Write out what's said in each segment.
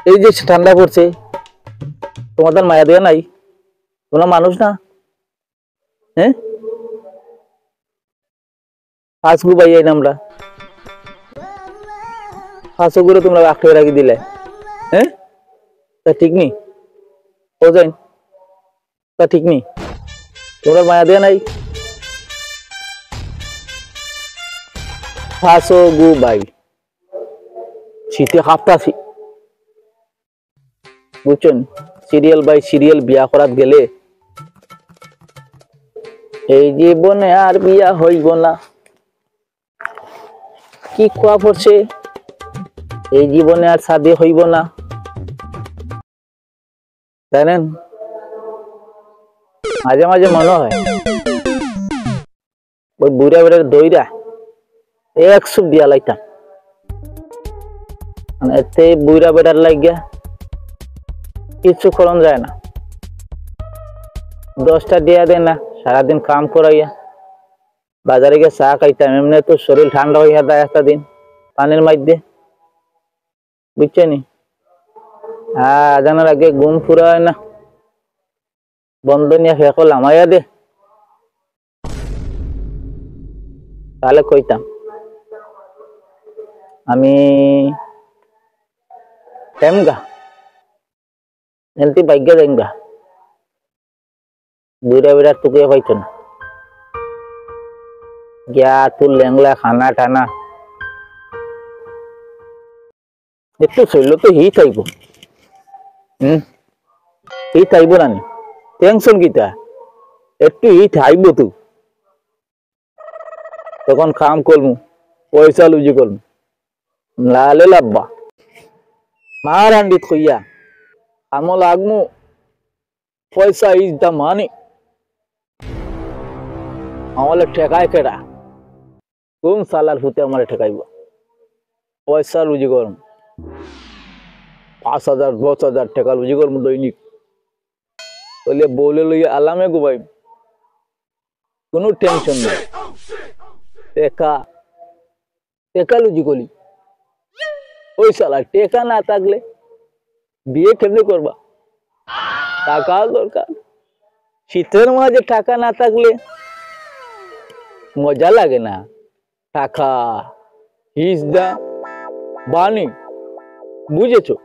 এই যে ঠান্ডা পড়ছে, তোমাদের মায়া দেয়া নাই? তোমরা মানুষ না? হ্যাঁ, ফাঁসগু পাইয়াই না আমরা, ফাঁসগুলো তোমরা আটকে রাখি দিলে। হ্যাঁ, তা ঠিক নেই। ও যাই, তা ঠিক নেই। তোমরা মায়া দেয়া নাই? ফাঁসগু বাই শীতে হাফতাছি, বুঝছেন? সিরিয়াল বাই সিরিয়াল বিয়া করাত গেলে এই জীবনে আর বিয়া হইব না, কি কোয়া পড়ছে, এই জীবনে আর শাদী হইব না। জানেন, মাঝে মাঝে মনে হয় ওই বুড়া বুড়ার দইরা একশো বিয়া লাইতাম, এতে বুড়া বেড়ার লাগিয়া কিছু করন যায় না। 10টা দিয়া দেয় না, সারাদিন কাম করাইয়া বাজারে গিয়ে চা খাইতাম, এমনি তো শরীর ঠান্ডা হইয়া দেয় একটা দিন পানির মধ্যে, বুঝছেন? হ্যাঁ, আজানের আগে ঘুম ফুরা হয় না, বন্ধ নিয়ে ফেকল আমাইয়া দে, তাহলে কইতাম আমি টেমগা এনতি ভাগ্য দেঙ্গা, বুড়া বুড়ার টুকে পাইতো না গিয়া তোর লেংলা খানা টানা একটু শৈল তো হি থাইব। হি থাইব না, টেনশন কিতা, একটু হি থাইব তো, তখন কাম করমু, পয়সা লুজি করমু, লালে লাভবা মার হান্ডিত কইয়া কামো লাগমু, পয়সা ইজ দা মানি। আমালে ঠেকায় কেডা? কোন সালার ফুতে আমারে ঠেকাইব? পয়সা লুজি করম, 5,000 10,000 টাকা লুজি করম দৈনিক, বলে বলে লইয়া আলামে ঘুমাইম, কোনো টেনশন নেই। টেকা টেকা লুজি করি, ওই সালা টেকা না থাকলে বিয়ে কেমনে করবা? টাকা দরকার, শীতের মাঝে টাকা না থাকলে মজা লাগে না। টাকা ইজ দা বানি, বুঝেছো?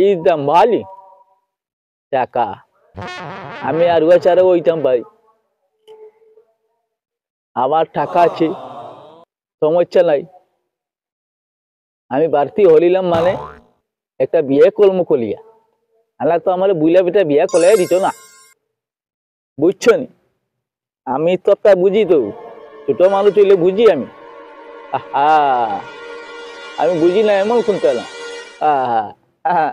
ইজ দা মালি, টাকা। আমি আর চারে ওইতাম ভাই, আমার টাকা আছে, সমস্যা নাই, আমি বাড়তি হলিলাম মানে একটা বিয়ে কলম কলিয়া, আলা তো আমার বুইলা বেটা বিয়ে কলাই দিত না, বুঝছো নি? আমি তো তা বুঝি, তো ছোট মানুষ হইলে বুঝি আমি। আহা, আমি বুঝি না এমন কোনটা না। আহা আহা,